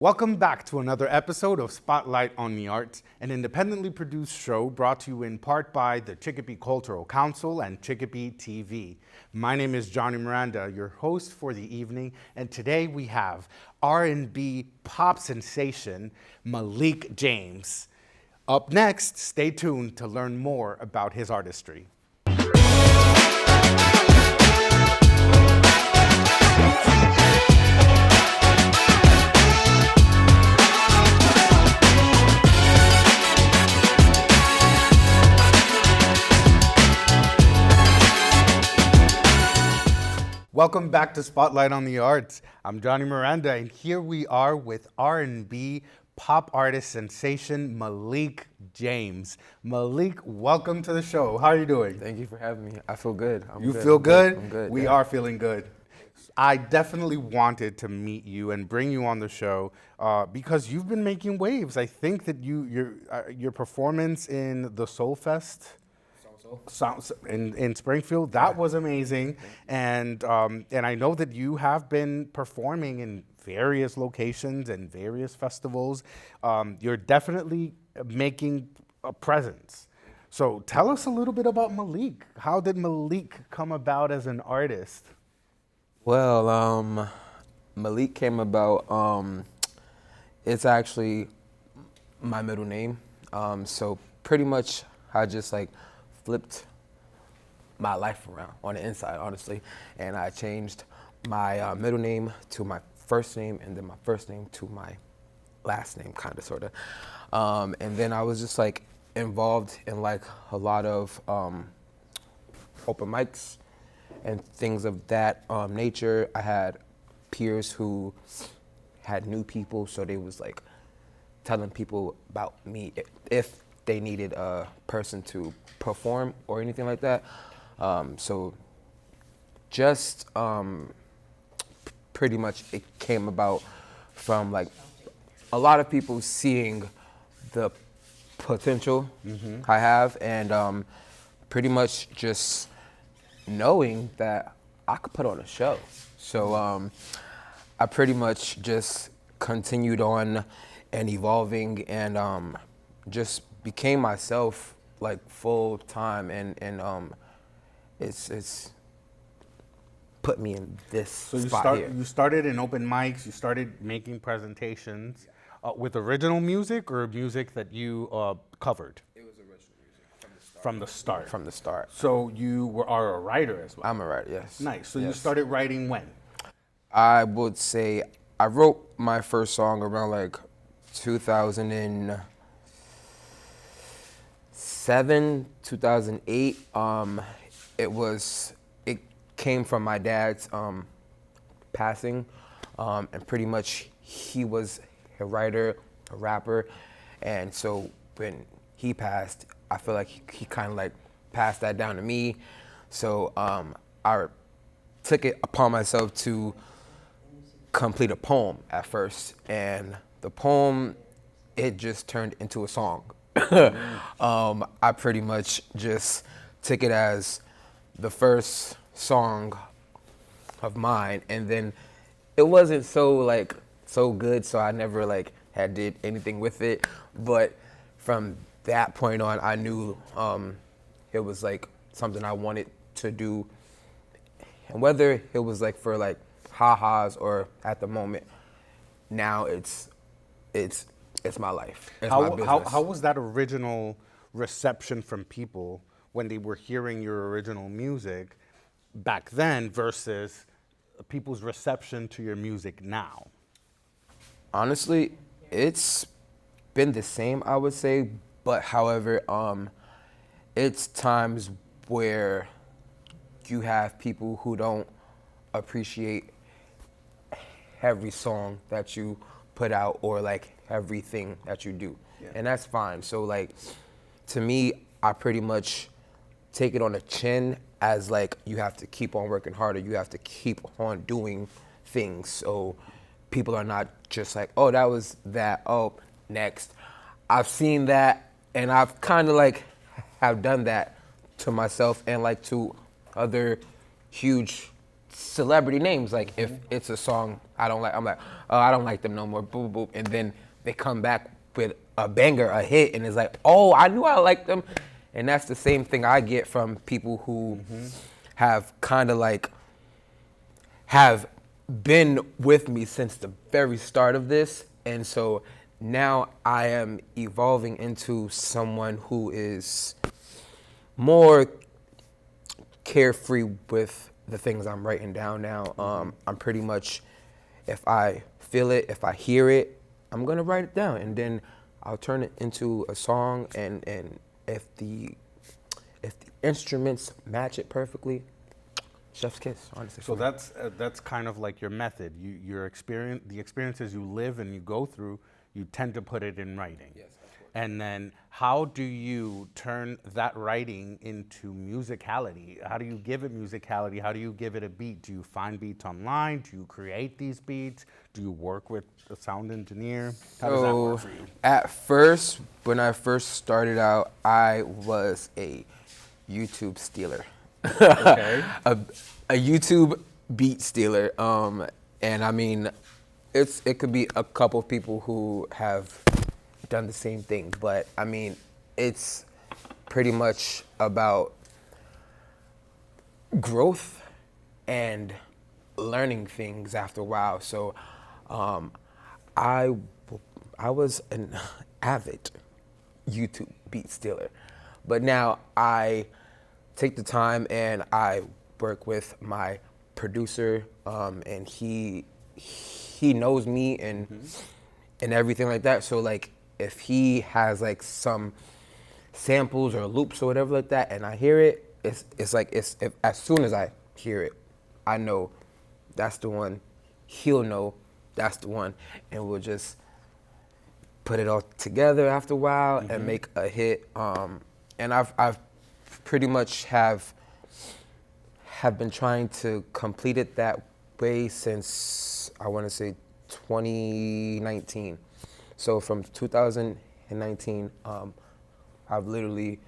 Welcome back to another episode of Spotlight on the Arts, an independently produced show brought to you in part by the Chicopee Cultural Council and Chicopee TV. My name is Johnny Miranda, your host for the evening, and today we have R&B pop sensation Malik James. Up next, stay tuned to learn more about his artistry. Welcome back to Spotlight on the Arts. I'm Johnny Miranda, and here we are with R&B pop artist sensation Malik James. Malik, welcome to the show. How are you doing? Thank you for having me. I feel good. You feel good? I'm good. We are feeling good. I definitely wanted to meet you and bring you on the show because you've been making waves. I think that your performance in the Soul Fest in Springfield, that was amazing, and I know that you have been performing in various locations and various festivals. You're definitely making a presence. So tell us a little bit about Malik. How did Malik come about as an artist? Well, Malik came about, it's actually my middle name. So pretty much I just flipped my life around on the inside, honestly. And I changed my middle name to my first name, and then my first name to my last name, kind of, sort of. And then I was just involved in a lot of open mics and things of that nature. I had peers who had new people, so they was telling people about me if they needed a person to perform or anything like that. So just pretty much it came about from a lot of people seeing the potential I have, and pretty much just knowing that I could put on a show. So I pretty much just continued on and evolving, and just became myself full time, and it's put me in this spot here. You started in open mics. You started making presentations with original music or music that you covered. It was original music from the start. From the start. So you are a writer as well. I'm a writer, yes. Nice. So yes. You started writing when? I would say I wrote my first song around 2007, 2008. It came from my dad's passing, and pretty much he was a writer, a rapper, and so when he passed, I feel like he kind of passed that down to me. So I took it upon myself to complete a poem at first, and the poem, it just turned into a song. I pretty much just took it as the first song of mine, and then it wasn't so good, so I never had did anything with it. But from that point on, I knew it was something I wanted to do, and whether it was for ha-has or at the moment, now it's my life. It's my business. How was that original reception from people when they were hearing your original music back then versus people's reception to your music now? Honestly, it's been the same, I would say, but however, it's times where you have people who don't appreciate every song that you put out or everything that you do. Yeah. And that's fine. So to me, I pretty much take it on the chin as you have to keep on working harder. You have to keep on doing things. So people are not just oh, that was that. Oh, next. I've seen that, and I've kind of have done that to myself and to other huge celebrity names. Like if it's a song I don't like, I'm like, oh, I don't like them no more. Boop boop, and then they come back with a banger, a hit, and it's like, oh, I knew I liked them. And that's the same thing I get from people who have kind of like have been with me since the very start of this. And so now I am evolving into someone who is more carefree with the things I'm writing down now. I'm pretty much, if I feel it, if I hear it, I'm gonna write it down, and then I'll turn it into a song. And if the instruments match it perfectly, chef's kiss, honestly. So that's kind of like your method. Your experience, the experiences you live and you go through, you tend to put it in writing. Yes, of course. And then how do you turn that writing into musicality? How do you give it musicality? How do you give it a beat? Do you find beats online? Do you create these beats? Do you work with a sound engineer? How does that work for you? At first, when I first started out, I was a YouTube stealer. Okay. a YouTube beat stealer. And I mean, it could be a couple of people who have done the same thing, but I mean, it's pretty much about growth and learning things after a while. So I was an avid YouTube beat stealer, but now I take the time and I work with my producer, and he knows me and everything like that. So like if he has like some samples or loops or whatever like that, and I hear it, it's like if as soon as I hear it, I know that's the one. He'll know that's the one, and we'll just put it all together after a while and make a hit. And I've pretty much have been trying to complete it that way since I want to say 2019. So from 2019, I've literally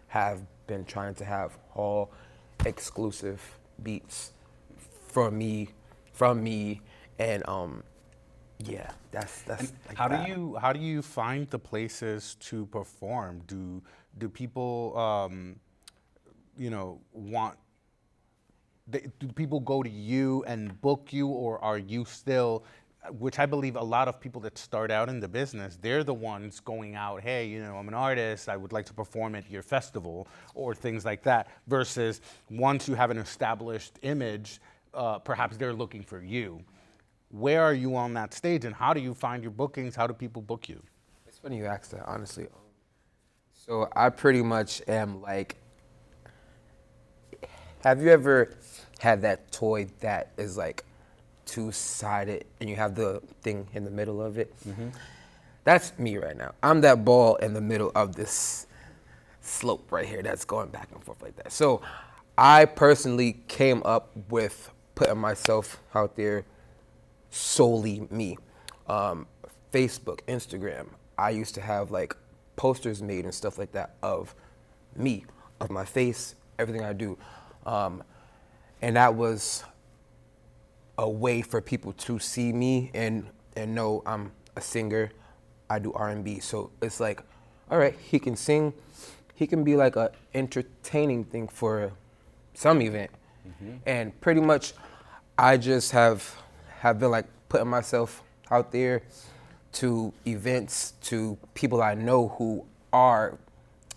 have been trying to have all exclusive beats from me, and yeah, that's like How that. do you find the places to perform? Do people want? Do people go to you and book you, or are you still, which I believe a lot of people that start out in the business, they're the ones going out, hey, I'm an artist, I would like to perform at your festival, or things like that, versus once you have an established image, perhaps they're looking for you. Where are you on that stage, and how do you find your bookings? How do people book you? It's funny you asked that, honestly. So I pretty much am like, have you ever had that toy that is like two-sided and you have the thing in the middle of it? That's me right now. I'm that ball in the middle of this slope right here that's going back and forth like that. So I personally came up with putting myself out there, solely me. Facebook, Instagram, I used to have like posters made and stuff like that of me, of my face, everything I do. And that was a way for people to see me and know I'm a singer. I do R&B. So it's like, all right, he can sing. He can be like a entertaining thing for some event. And pretty much I just have been like putting myself out there to events, to people I know who are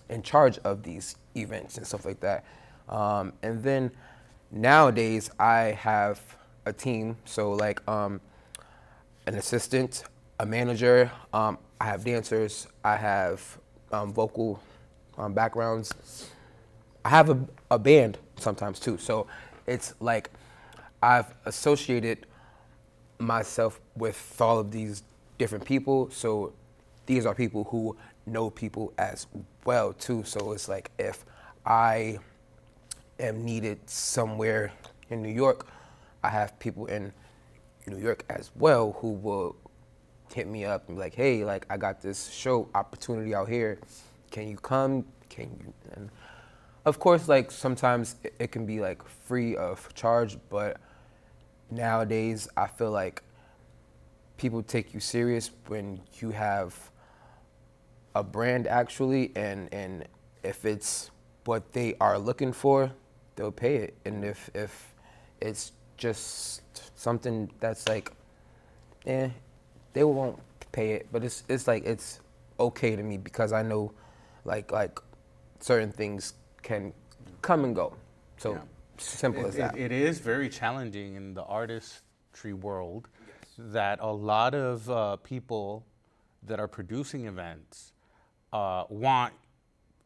in charge of these events and stuff like that. And then nowadays I have a team, so like an assistant, a manager, I have dancers, I have vocal backgrounds. I have a band sometimes too. So it's like I've associated myself with all of these different people. So these are people who know people as well too. So it's like if I am needed somewhere in New York, I have people in New York as well who will hit me up and be like, hey, like I got this show opportunity out here. Can you come? Can you? And of course, like sometimes it can be like free of charge, but nowadays I feel like people take you serious when you have a brand actually, and if it's what they are looking for, they'll pay it. And if it's just something that's like, they won't pay it. But it's like it's okay to me because I know, like certain things can come and go. So Yeah. simple as that. It is very challenging in the artistry world that a lot of people that are producing events want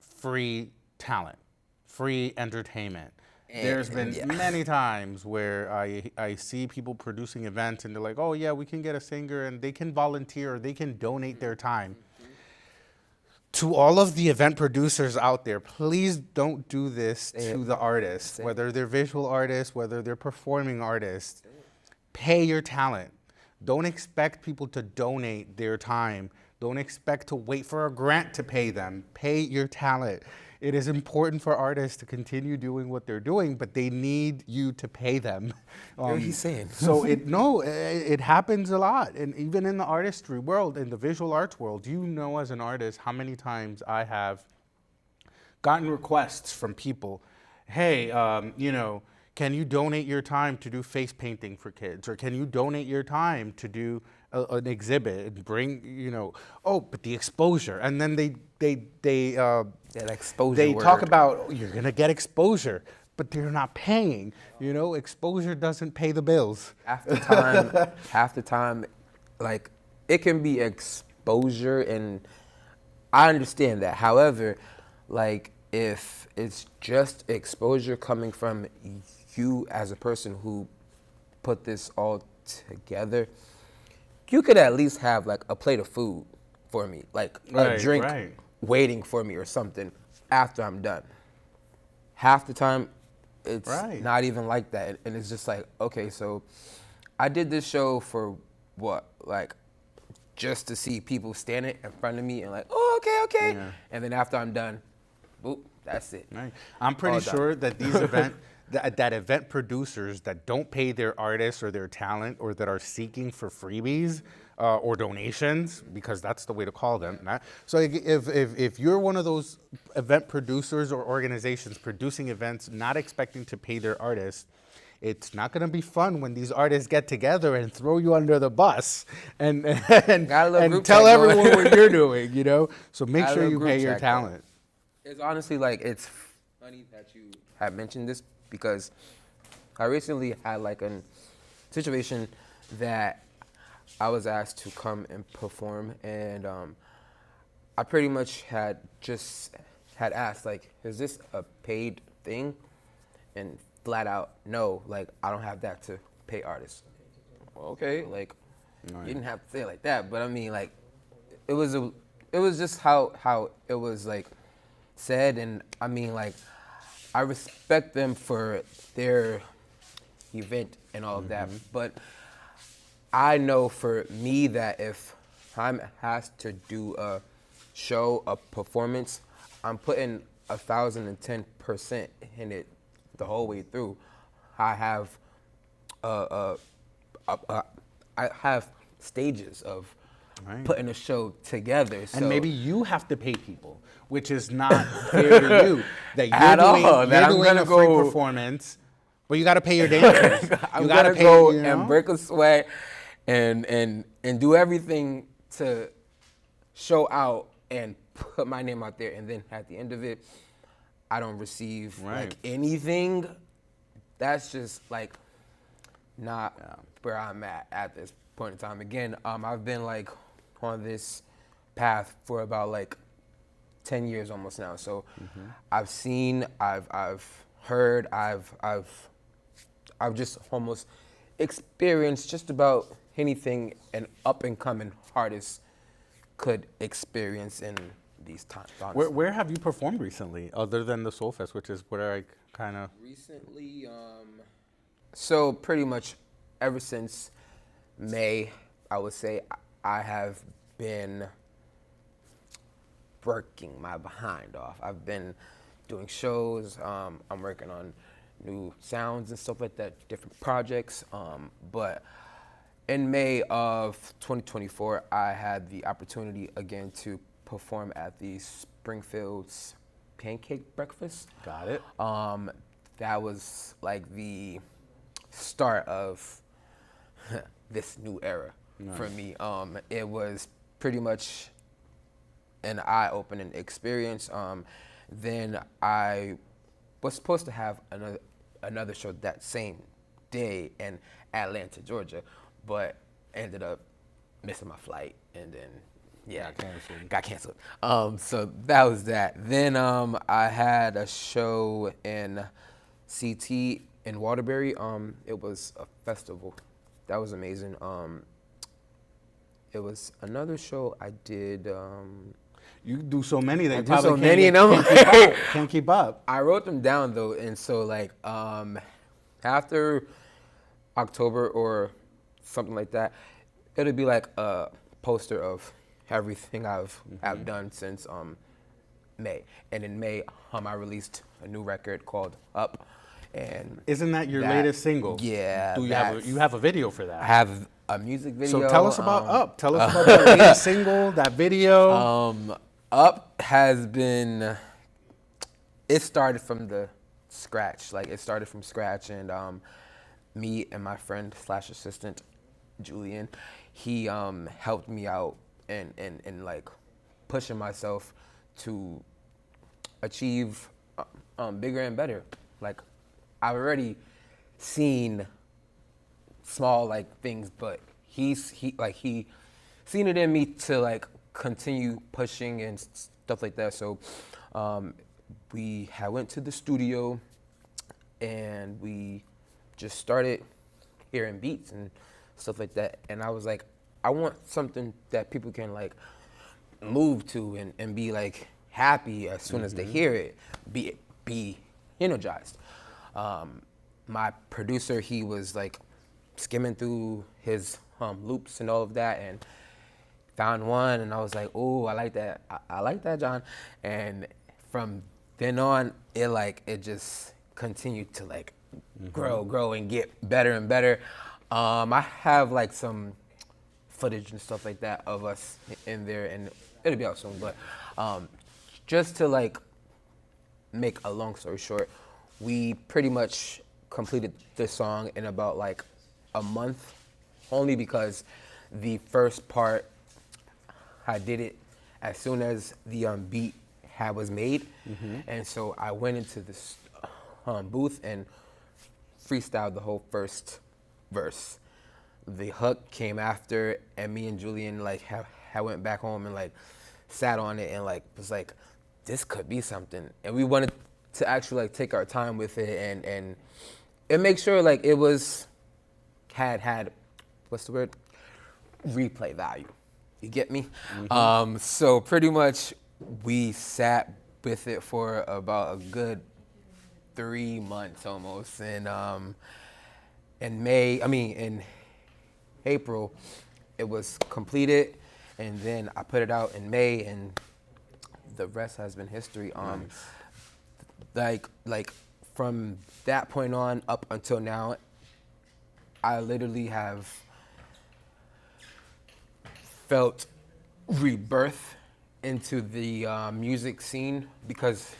free talent, free entertainment. There's been many times where I see people producing events and they're like, oh yeah, we can get a singer and they can volunteer or they can donate their time. To all of the event producers out there, please don't do this to the artists, whether they're visual artists, whether they're performing artists. Pay your talent. Don't expect people to donate their time. Don't expect to wait for a grant to pay them. Pay your talent. It is important for artists to continue doing what they're doing, but they need you to pay them. What are you saying? So it happens a lot, and even in the artistry world, in the visual arts world, you know, as an artist, how many times I have gotten requests from people, hey, can you donate your time to do face painting for kids, or can you donate your time to do an exhibit and bring, but the exposure, and then they That exposure they word. talk about, oh, you're gonna get exposure, but they're not paying. Exposure doesn't pay the bills. half the time, like, it can be exposure, and I understand that. However, like, if it's just exposure coming from you as a person who put this all together, you could at least have like a plate of food for me, like a drink waiting for me or something after I'm done. Half the time, it's not even like that. And it's just like, okay, so I did this show for what? Like, just to see people standing in front of me and like, oh, okay. Yeah. And then after I'm done, boop, that's it. Right. I'm pretty sure that these that event producers that don't pay their artists or their talent, or that are seeking for freebies or donations, because that's the way to call them. So if you're one of those event producers or organizations producing events not expecting to pay their artists, it's not going to be fun when these artists get together and throw you under the bus and tell everyone what you're doing, So make sure you pay your talent. It's honestly like, it's funny that you have mentioned this, because I recently had like a situation that I was asked to come and perform, and I pretty much had asked, like, is this a paid thing? And flat out, no, like, I don't have that to pay artists. Okay, like, you didn't have to say it like that, but I mean, like, it was just how it was like said, and I mean, like, I respect them for their event and all of that, but I know for me that if I'm asked to do a show, a performance, I'm putting 1,010% in it the whole way through. I have stages of putting a show together. So. And maybe you have to pay people, which is not fair to you. That you're doing a free performance, but you got to pay your dancers. I'm gonna go and break a sweat and do everything to show out and put my name out there, and then at the end of it, I don't receive like anything. That's just like not where I'm at this point in time. Again, I've been like on this path for about like 10 years almost now. So I've seen, I've heard, I've just almost experienced just about anything an up and coming artist could experience in these times. Where have you performed recently, other than the Soul Fest, which is where I kind of... Recently, so pretty much ever since May, I would say I have been working my behind off. I've been doing shows. I'm working on new sounds and stuff like that, different projects. But in May of 2024, I had the opportunity again to perform at the Springfield's Pancake Breakfast. Got it. That was like the start of this new era for me. It was pretty much an eye-opening experience. Then I was supposed to have another show that same day in Atlanta, Georgia, but ended up missing my flight, and then got canceled. So that was that. Then I had a show in CT in Waterbury. It was a festival. That was amazing. It was another show I did. You do so many that I you do probably so can't, many, get- and I'm can't, keep up. Can't keep up. I wrote them down though, and so like after October or something like that, it'll be like a poster of everything I've done since May. And in May, I released a new record called Up, and Isn't that your latest single? Yeah, Do you have a video for that? I have a music video. So tell us about Up. Tell us about that latest single, that video. Up has been. It started from the scratch. Like, it started from scratch, and me and my friend / assistant Julian, he helped me out and like pushing myself to achieve bigger and better. Like, I've already seen small like things, but he seen it in me to like continue pushing and stuff like that. So we went to the studio and we just started hearing beats and stuff like that. And I was like, I want something that people can like move to and be like happy as soon as they hear it, be energized. My producer, he was like skimming through his loops and all of that and found one, and I was like, oh, I like that. I like that, John. And from then on, it just continued to like grow and get better and better. I have like some footage and stuff like that of us in there, and it'll be out soon. But just to like make a long story short, we pretty much completed this song in about like a month, only because the first part, I did it as soon as the beat was made. And so I went into this booth and freestyled the whole first verse. The hook came after, and me and Julian like I went back home and like sat on it and like was like, this could be something. And we wanted to actually like take our time with it and make sure like it was had what's the word, replay value. You get me? So pretty much we sat with it for about a good 3 months almost. And in April, it was completed, and then I put it out in May, and the rest has been history. Like from that point on up until now, I literally have felt rebirth into the music scene because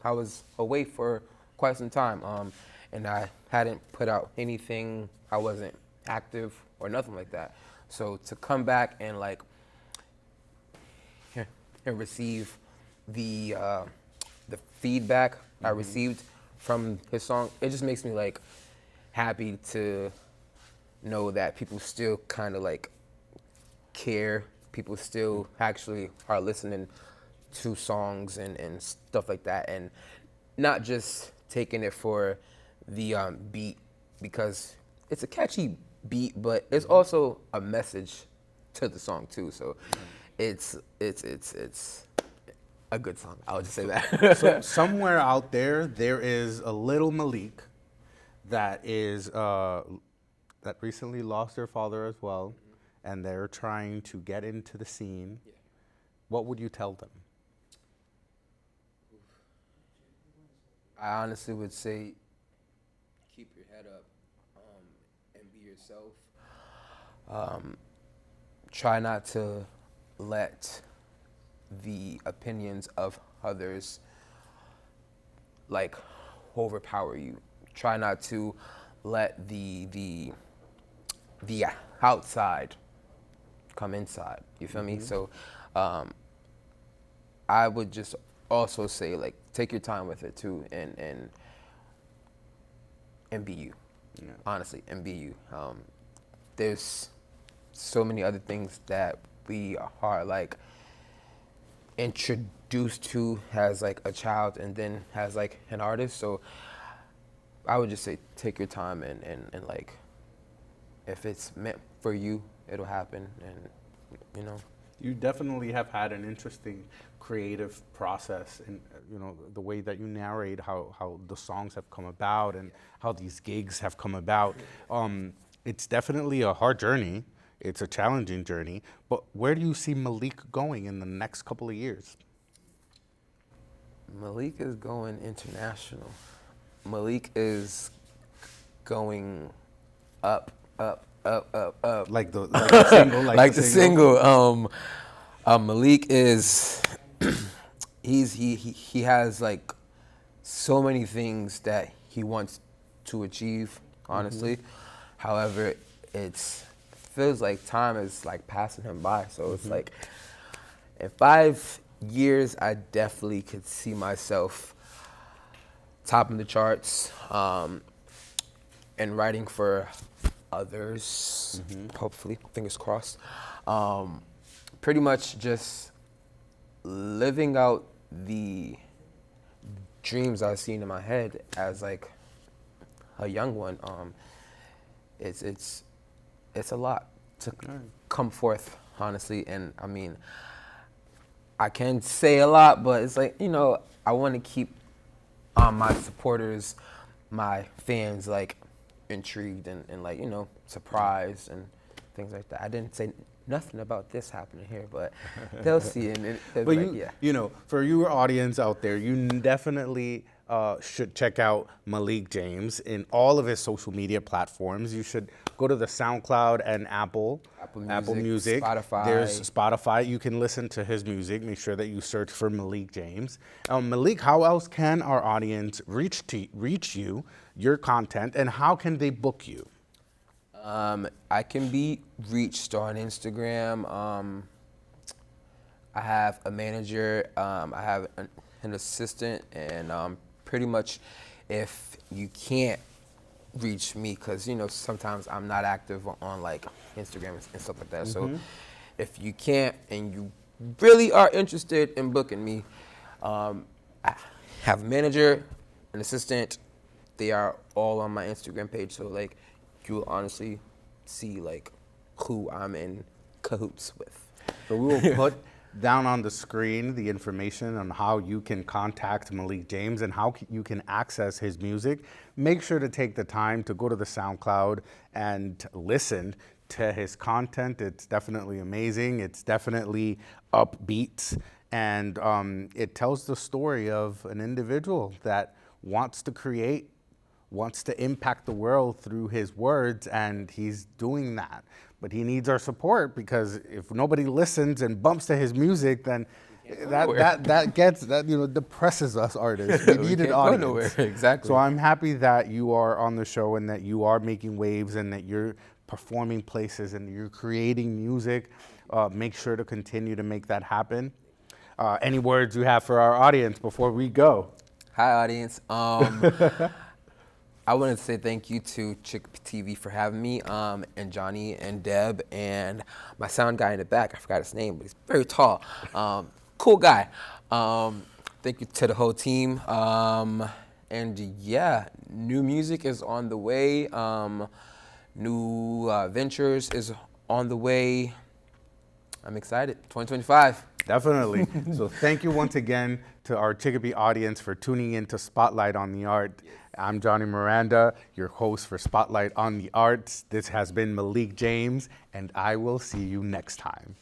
I was away for quite some time, and I hadn't put out anything. I wasn't active or nothing like that. So to come back and like and receive the feedback I received from his song, it just makes me like happy to know that people still kind of like care. People still actually are listening to songs and stuff like that, and not just taking it for the beat, because it's a catchy beat, but it's also a message to the song too. So it's a good song. I would just say that. So somewhere out there is a little Malik that is that recently lost their father as well, and they're trying to get into the scene. Yeah. What would you tell them? I honestly would say head up and be yourself. Try not to let the opinions of others like overpower you. Try not to let the outside come inside. You feel me? So I would just also say like take your time with it too, and be you. Yeah. Honestly, and be you. There's so many other things that we are like introduced to as like a child and then as like an artist. So I would just say take your time and like if it's meant for you, it'll happen. And you know, You definitely have had an interesting creative process, and the way that you narrate how the songs have come about and how these gigs have come about. It's definitely a hard journey. It's a challenging journey. But where do you see Malik going in the next couple of years? Malik is going international. Malik is going up, up, up, up, up. Like the single, like the single. Malik is he has like so many things that he wants to achieve, honestly. However, it's feels like time is like passing him by. So it's like in 5 years I definitely could see myself topping the charts, and writing for others, hopefully, fingers crossed. Pretty much just living out the dreams I've seen in my head as like a young one. It's a lot to come forth, honestly. And I mean, I can say a lot, but it's like, I want to keep my supporters, my fans, like intrigued and like, surprised and things like that. I didn't say nothing about this happening here, but they'll see it. And they'll But be like, you, for your audience out there, you definitely should check out Malik James in all of his social media platforms. You should go to the SoundCloud and Apple Music, Spotify. There's Spotify. You can listen to his music. Make sure that you search for Malik James. Malik, how else can our audience reach you, your content, and how can they book you? I can be reached on Instagram. I have a manager. I have an assistant, and pretty much, if you can't reach me, because sometimes I'm not active on like Instagram and stuff like that. So if you can't and you really are interested in booking me, I have a manager, an assistant. They are all on my Instagram page. So like, you'll honestly see like who I'm in cahoots with. So we will put down on the screen the information on how you can contact Malik James and how you can access his music. Make sure to take the time to go to the SoundCloud and listen to his content. It's definitely amazing. It's definitely upbeat, and it tells the story of an individual that wants to create, wants to impact the world through his words, and he's doing that. But he needs our support, because if nobody listens and bumps to his music, then that depresses us artists. We need an audience. Go nowhere. Exactly. So I'm happy that you are on the show and that you are making waves and that you're performing places and you're creating music. Make sure to continue to make that happen. Any words you have for our audience before we go? Hi, audience. I want to say thank you to Chick TV for having me, and Johnny and Deb and my sound guy in the back. I forgot his name, but he's very tall. Cool guy. Thank you to the whole team. And yeah, new music is on the way. New ventures is on the way. I'm excited. 2025. Definitely. So thank you once again to our Chicopee audience for tuning in to Spotlight on the Art. I'm Johnny Miranda, your host for Spotlight on the Arts. This has been Malik James, and I will see you next time.